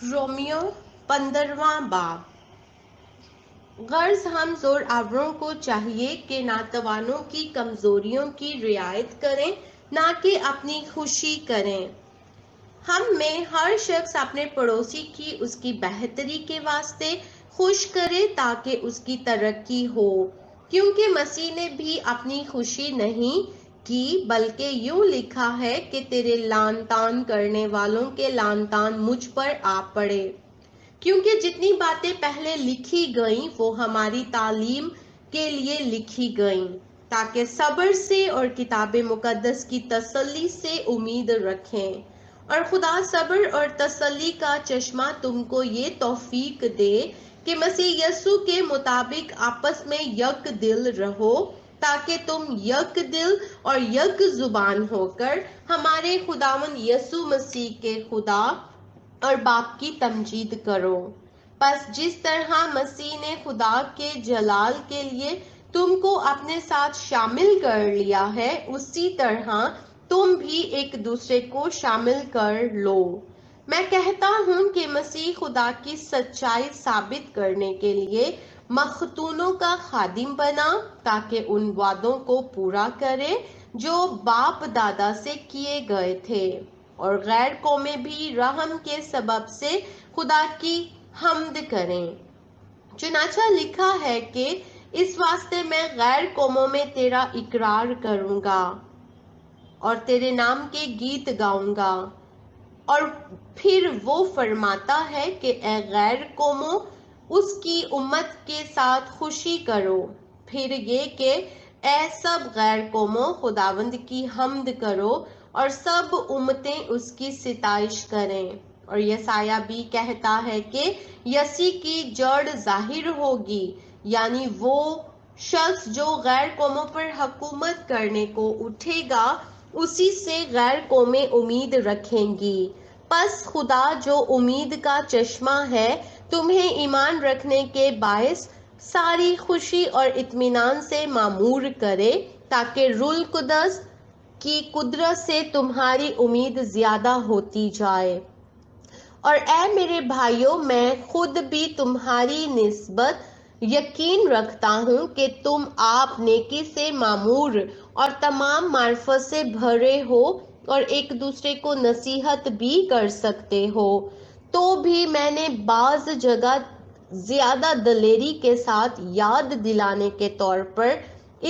Romeo 15واں باب۔ غرض ہم زور آوروں کو چاہیے کہ ناتوانوں کی کمزوریوں کی رعایت کریں، نہ کہ اپنی خوشی کریں۔ ہم میں ہر شخص اپنے پڑوسی کی اس کی بہتری کے واسطے خوش کرے تاکہ اس کی ترقی ہو، کیونکہ مسیح نے بھی اپنی خوشی نہیں کی بلکہ یوں لکھا ہے کہ تیرے لعن طعن کرنے والوں کے لعن طعن مجھ پر آ پڑے۔ کیونکہ جتنی باتیں پہلے لکھی گئیں وہ ہماری تعلیم کے لیے لکھی گئیں، تاکہ صبر سے اور کتاب مقدس کی تسلی سے امید رکھیں۔ اور خدا صبر اور تسلی کا چشمہ تم کو یہ توفیق دے کہ مسیح یسوع کے مطابق آپس میں یک دل رہو، تاکہ تم یک دل اور یک زبان ہو کر ہمارے خداوند یسوع مسیح کے خدا اور باپ کی تمجید کرو۔ پس جس طرح مسیح نے خدا کے جلال کے لیے تم کو اپنے ساتھ شامل کر لیا ہے، اسی طرح تم بھی ایک دوسرے کو شامل کر لو۔ میں کہتا ہوں کہ مسیح خدا کی سچائی ثابت کرنے کے لیے مختونوں کا خادم بنا، تاکہ ان وعدوں کو پورا کرے جو باپ دادا سے کیے گئے تھے، اور غیر قومیں بھی رحم کے سبب سے خدا کی حمد کریں۔ چنانچہ لکھا ہے کہ اس واسطے میں غیر قوموں میں تیرا اقرار کروں گا اور تیرے نام کے گیت گاؤں گا۔ اور پھر وہ فرماتا ہے کہ اے غیر قوموں، اس کی امت کے ساتھ خوشی کرو۔ پھر یہ کہ اے سب غیر قوموں، خداوند کی حمد کرو، اور سب امتیں اس کی ستائش کریں۔ اور یسایہ بھی کہتا ہے کہ یسی کی جڑ ظاہر ہوگی، یعنی وہ شخص جو غیر قوموں پر حکومت کرنے کو اٹھے گا، اسی سے غیر قومیں امید رکھیں گی۔ پس خدا جو امید کا چشمہ ہے، تمہیں ایمان رکھنے کے باعث ساری خوشی اور اطمینان سے معمور کرے، تاکہ روح القدس کی قدرت سے تمہاری امید زیادہ ہوتی جائے۔ اور اے میرے بھائیو، میں خود بھی تمہاری نسبت یقین رکھتا ہوں کہ تم آپ نیکی سے معمور اور تمام معرفت سے بھرے ہو اور ایک دوسرے کو نصیحت بھی کر سکتے ہو۔ تو بھی میں نے بعض جگہ زیادہ دلیری کے ساتھ یاد دلانے کے طور پر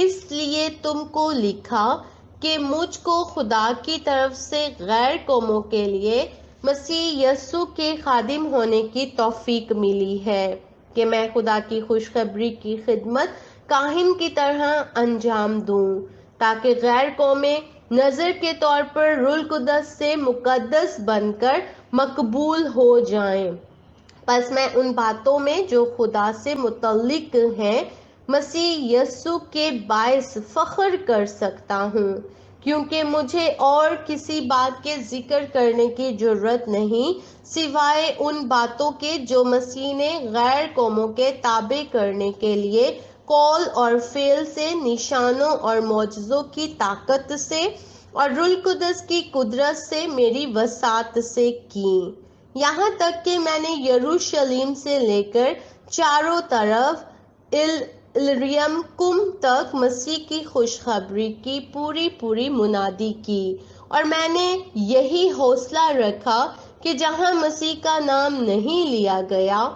اس لیے تم کو لکھا کہ مجھ کو خدا کی طرف سے غیر قوموں کے لیے مسیح یسوع کے خادم ہونے کی توفیق ملی ہے، کہ میں خدا کی خوشخبری کی خدمت کاہن کی طرح انجام دوں، تاکہ غیر قومیں نظر کے طور پر روح القدس سے مقدس بن کر مقبول ہو جائیں۔ پس میں ان باتوں میں جو خدا سے متعلق ہیں مسیح یسوع کے باعث فخر کر سکتا ہوں، کیونکہ مجھے اور کسی بات کے ذکر کرنے کی ضرورت نہیں سوائے ان باتوں کے جو مسیح نے غیر قوموں کے تابع کرنے کے لیے قول اور فعل سے، نشانوں اور معجزوں کی طاقت سے اور روح القدس کی قدرت سے میری وسعت سے کی، یہاں تک کہ میں نے یروشلم سے لے کر چاروں طرف الریمکم تک مسیح کی خوشخبری کی پوری منادی کی۔ اور میں نے یہی حوصلہ رکھا کہ جہاں مسیح کا نام نہیں لیا گیا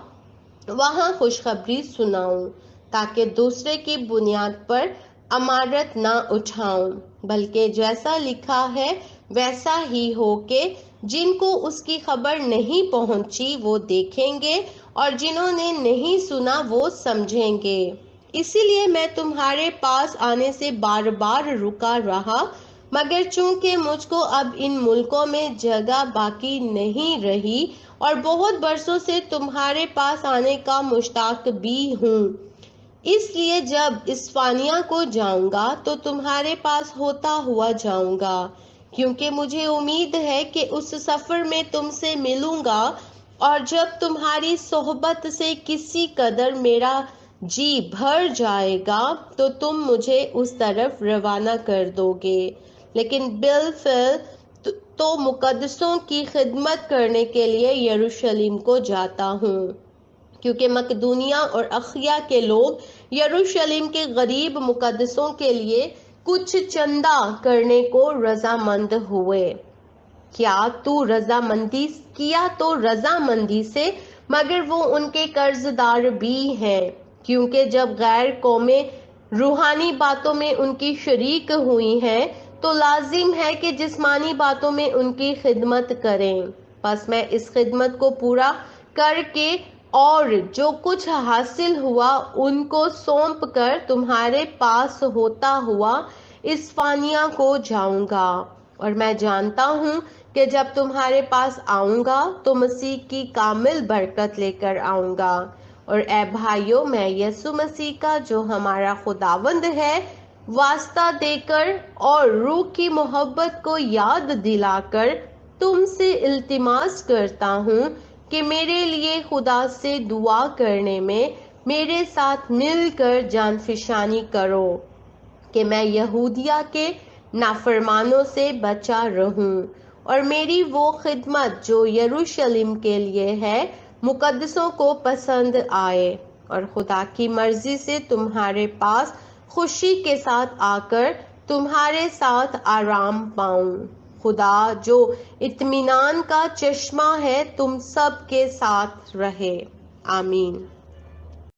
وہاں خوشخبری سناؤں، تاکہ دوسرے کی بنیاد پر عمارت نہ اٹھاؤں، بلکہ جیسا لکھا ہے ویسا ہی ہو کہ جن کو اس کی خبر نہیں پہنچی وہ دیکھیں گے، اور جنہوں نے نہیں سنا وہ سمجھیں گے۔ اسی لیے میں تمہارے پاس آنے سے بار بار رکا رہا، مگر چونکہ مجھ کو اب ان ملکوں میں جگہ باقی نہیں رہی اور بہت برسوں سے تمہارے پاس آنے کا مشتاق بھی ہوں، اس لیے جب اسپانیہ کو جاؤں گا تو تمہارے پاس ہوتا ہوا جاؤں گا، کیونکہ مجھے امید ہے کہ اس سفر میں تم سے ملوں گا، اور جب تمہاری صحبت سے کسی قدر میرا جی بھر جائے گا تو تم مجھے اس طرف روانہ کر دو گے۔ لیکن بالفعل تو مقدسوں کی خدمت کرنے کے لیے یروشلم کو جاتا ہوں، کیونکہ مقدونیہ اور اخیا کے لوگ یروشلم کے غریب مقدسوں کے لیے کچھ چندہ کرنے کو رضامند ہوئے۔ کیا تو رضامندی سے، مگر وہ ان کے قرض دار بھی ہیں، کیونکہ جب غیر قومیں روحانی باتوں میں ان کی شریک ہوئی ہیں تو لازم ہے کہ جسمانی باتوں میں ان کی خدمت کریں۔ پس میں اس خدمت کو پورا کر کے اور جو کچھ حاصل ہوا ان کو سونپ کر تمہارے پاس ہوتا ہوا اسفانیہ کو جاؤں گا، اور میں جانتا ہوں کہ جب تمہارے پاس آؤں گا تو مسیح کی کامل برکت لے کر آؤں گا۔ اور اے بھائیو، میں یسوع مسیح کا جو ہمارا خداوند ہے واسطہ دے کر اور روح کی محبت کو یاد دلا کر تم سے التماس کرتا ہوں کہ میرے لیے خدا سے دعا کرنے میں میرے ساتھ مل کر جان فشانی کرو کہ میں یہودیہ کے نافرمانوں سے بچا رہوں، اور میری وہ خدمت جو یروشلم کے لیے ہے مقدسوں کو پسند آئے، اور خدا کی مرضی سے تمہارے پاس خوشی کے ساتھ آ کر تمہارے ساتھ آرام پاؤں۔ خدا جو اطمینان کا چشمہ ہے تم سب کے ساتھ رہے۔ آمین۔